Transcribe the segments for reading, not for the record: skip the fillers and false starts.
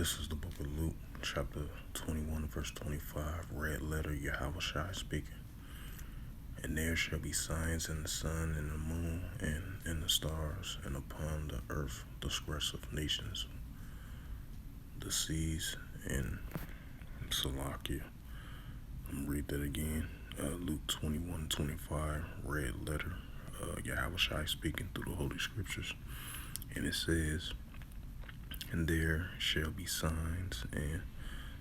This is the book of Luke, chapter 21, verse 25, red letter Yahweh speaking. And there shall be signs in the sun, and the moon, and in the stars, and upon the earth the distress of nations, the seas, and Salakia. I'm going to read that again. Luke 21:25, red letter Yahweh speaking through the Holy Scriptures. And it says, and there shall be signs in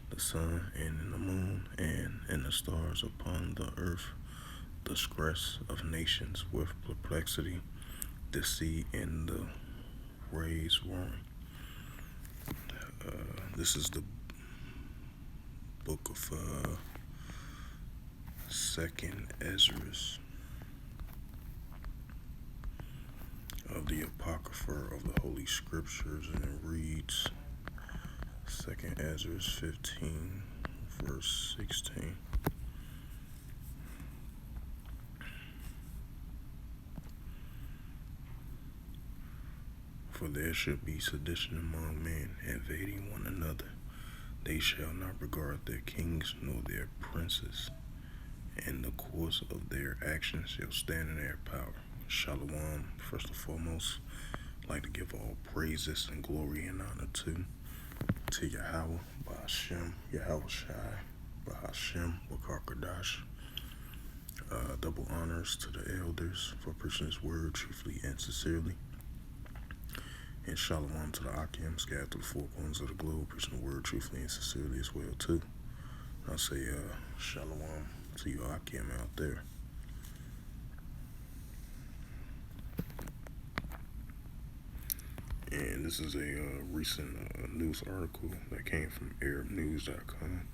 the sun, and in the moon, and in the stars, upon the earth, the distress of nations with perplexity, the sea and the waves roaring. This is the book of Second Ezra of the Apocrypha of the Holy Scriptures, and it reads Second Ezra 15, verse 16. For there shall be sedition among men, invading one another. They shall not regard their kings nor their princes, and the course of their actions shall stand in their power. Shalom. First and foremost, I'd like to give all praises and glory and honor to Yahweh, Ba'ashem, Yahweh Shai, Ba'ashem, Wakakadash. Double honors to the elders for preaching His word truthfully and sincerely. And shalom to the Akim scattered through the four corners of the globe, preaching the word truthfully and sincerely as well too. And I'll say shalom to you Akim out there. And this is a recent news article that came from ArabNews.com.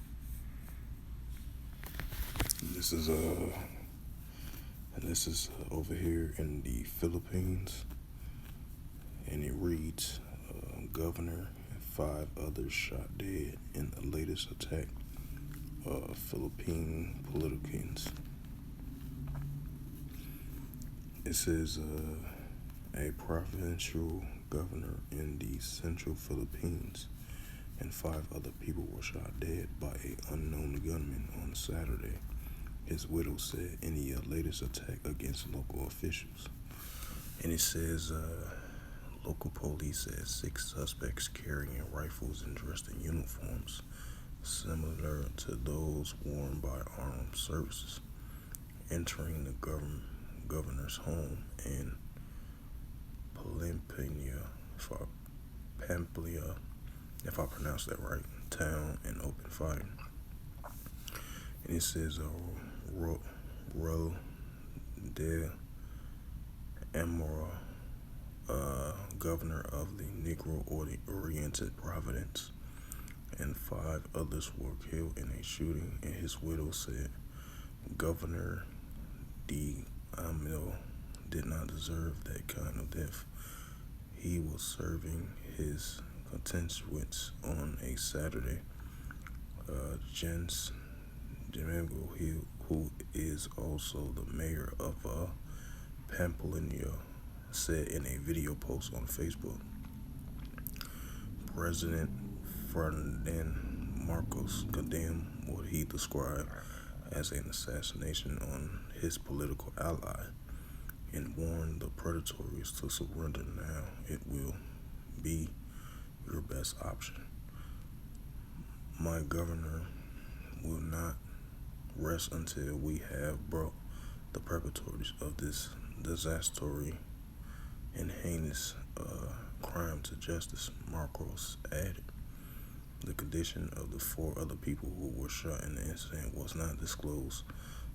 This is over here in the Philippines, and it reads, Governor and 5 others shot dead in the latest attack of Philippine politicians. It says a provincial governor in the central Philippines and 5 other people were shot dead by an unknown gunman on Saturday, his widow said in the latest attack against local officials. And it says local police said 6 suspects carrying rifles and dressed in uniforms similar to those worn by armed services entering the governor's home in Pamplia, if I pronounce that right, town, and open fire. And it says Ro de Amora, governor of the Negro-oriented Providence, and 5 others were killed in a shooting, and his widow said Governor D. Amil did not deserve that kind of death. He was serving his constituents on a Saturday. Jens Domingo, who is also the mayor of Pampeluna, said in a video post on Facebook. President Ferdinand Marcos condemned what he described as an assassination on his political ally and warned the predators to surrender now. It will be your best option. My governor will not rest until we have brought the perpetrators of this disastrous and heinous crime to justice, Marcos added. The condition of the 4 other people who were shot in the incident was not disclosed.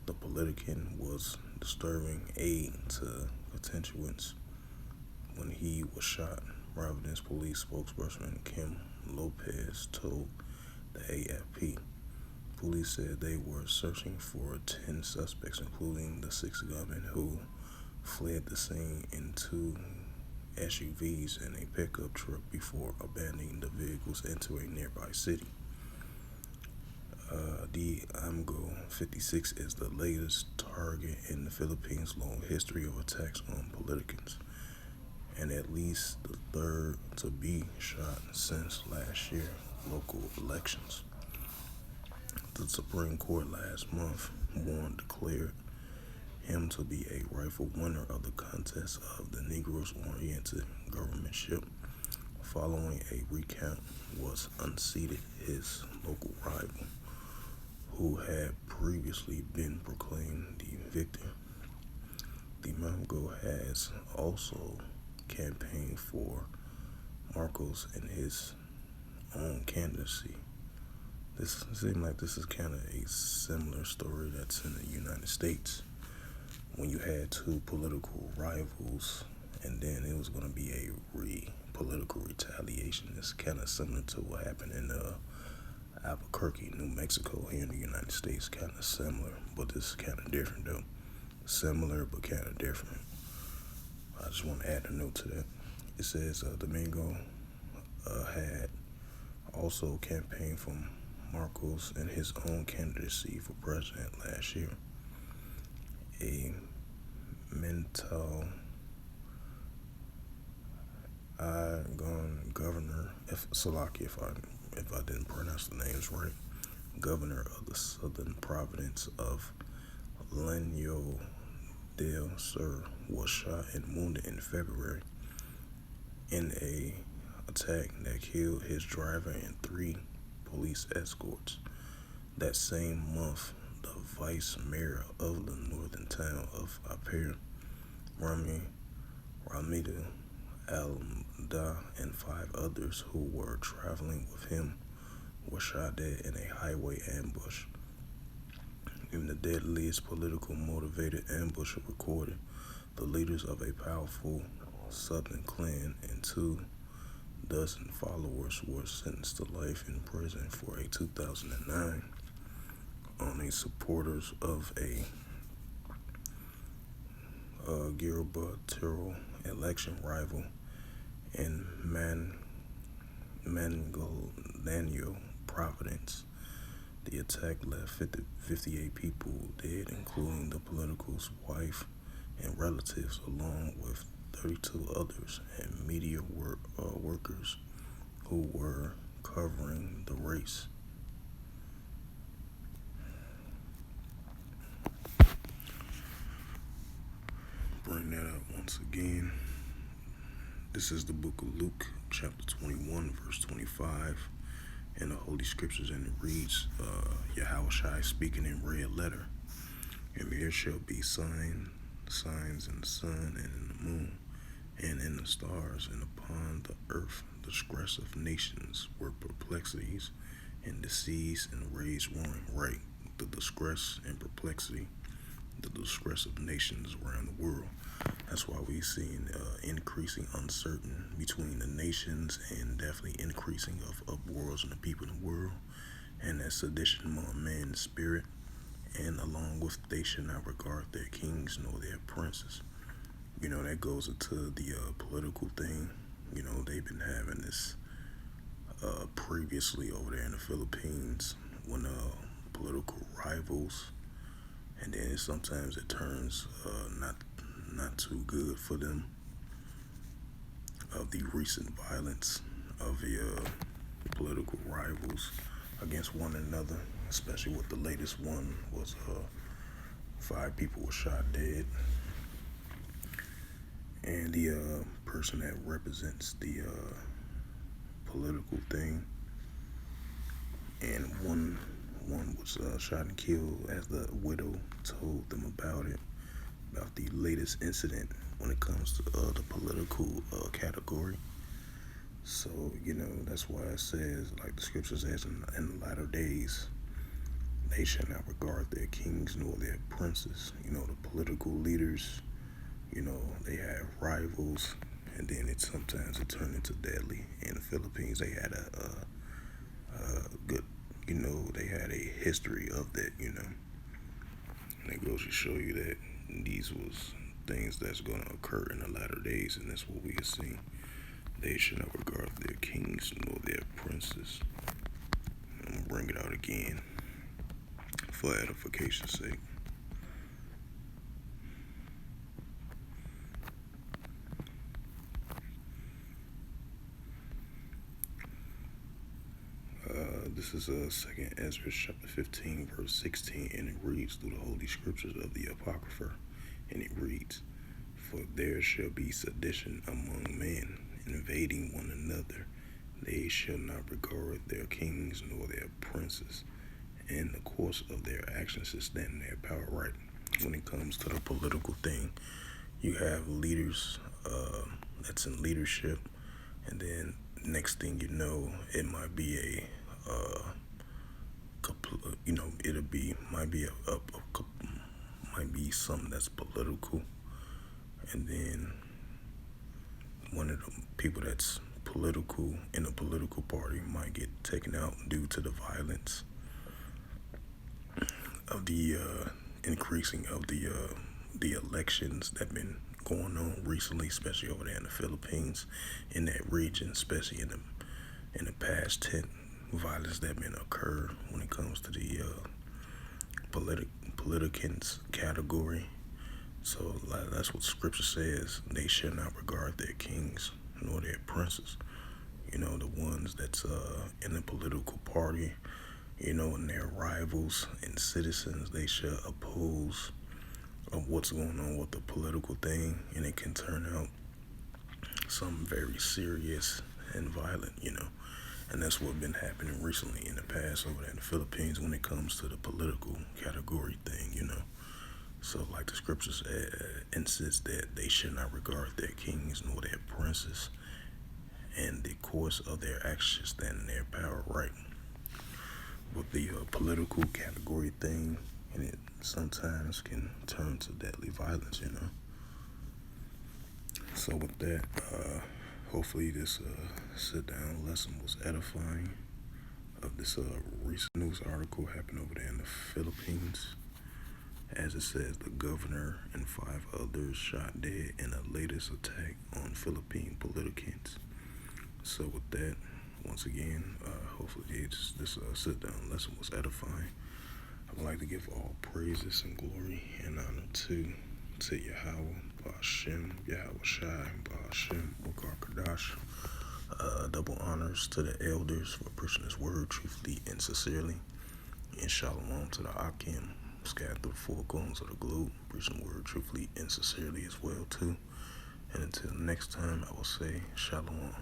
The politician was disturbing aid to constituents when he was shot, Providence police spokesperson Kim Lopez told the AFP. Police said they were searching for 10 suspects, including the 6 gunmen who fled the scene in 2 SUVs and a pickup truck before abandoning the vehicles into a nearby city. The Amgo 56 is the latest target in the Philippines' long history of attacks on politicians, and at least the 3rd to be shot since last year. local elections. The Supreme Court last month, Warren declared him to be a rightful winner of the contest of the Negroes-oriented governmentship. Following a recount, was unseated his local rival, who had previously been proclaimed the victor. The Mongo has also campaigned for Marcos in his own candidacy. This seems like this is kind of a similar story that's in the United States when you had two political rivals, and then it was going to be a political retaliation. It's kind of similar to what happened in Albuquerque, New Mexico, here in the United States. Kind of similar, but this is kind of different though. Similar, but kind of different. I just want to add a note to that. It says Domingo had also campaigned for Marcos in his own candidacy for president last year. A mental governor, if I didn't pronounce the names right, governor of the southern province of Leño del Sur, was shot and wounded in February in a attack that killed his driver and 3 police escorts. That same month, the vice mayor of the northern town of Apir, Ramida Al-Da, and 5 others who were traveling with him were shot dead in a highway ambush. In the deadliest political motivated ambush recorded, the leaders of a powerful southern clan and 24 followers were sentenced to life in prison for a 2009 on a supporters of a gubernatorial election rival in Mangalanyo Providence. The attack left 58 people dead, including the political's wife and relatives, along with 32 others and media workers who were covering the race. Bring that up once again. This is the book of Luke, chapter 21, verse 25, in the Holy Scriptures, and it reads, Yahushua speaking in red letter, and there shall be signs in the sun and in the moon, and in the stars, and upon the earth distress of nations, where perplexities, and disease, and rage roaring right, the distress and perplexity, the distress of nations around the world. That's why we see increasing uncertain between the nations, and definitely increasing of wars and the people in the world, and that sedition among men in spirit, and along with they should not regard their kings nor their princes. You know, that goes into the political thing. You know, they've been having this previously over there in the Philippines when political rivals, and then sometimes it turns not too good for them. Of the recent violence of the political rivals against one another, especially with the latest one was 5 people were shot dead, and the person that represents the political thing, and one was shot and killed, as the widow told them about the latest incident when it comes to the political category. So, you know, that's why it says, like the scripture says, in the latter days, they shall not regard their kings nor their princes. You know, the political leaders, you know, they have rivals, and then sometimes it turned into deadly. In the Philippines, they had a good, you know, they had a history of that, you know. And it goes to show you that these was things that's going to occur in the latter days, and that's what we are seeing. They should not regard their kings nor their princes. I'm going to bring it out again for edification's sake. This is Second Ezra chapter 15, verse 16, and it reads through the holy scriptures of the Apocrypha, and it reads, "For there shall be sedition among men, invading one another. They shall not regard their kings nor their princes, and the course of their actions is stand in their power right." When it comes to the political thing, you have leaders that's in leadership, and then next thing you know, it might be it'll be might be might be something that's political, and then one of the people that's political in a political party might get taken out due to the violence of the increasing of the elections that been going on recently, especially over there in the Philippines, in that region, especially in the past 10 violence that been occurred when it comes to the politicans category. So that's what scripture says. They shall not regard their kings nor their princes. The ones that's in the political party, and their rivals and citizens, they shall oppose of what's going on with the political thing, and it can turn out something very serious and violent. And that's what's been happening recently in the past over there in the Philippines when it comes to the political category thing. So, like the scriptures insist that they should not regard their kings nor their princes, and the course of their actions stand in their power right. With the political category thing, and it sometimes can turn to deadly violence. So with that, hopefully this sit-down lesson was edifying of this recent news article happened over there in the Philippines. As it says, the governor and 5 others shot dead in the latest attack on Philippine politicans. So with that, once again, hopefully this sit-down lesson was edifying. I would like to give all praises and glory and honor to Yahweh, Ba'ashem, Yahweh Shai, Ba'ashem, Wakar double honors to the elders for preaching this word truthfully and sincerely. And shalom to the Akim, scattered through the 4 corners of the globe, preaching the word truthfully and sincerely as well too. And until next time, I will say shalom.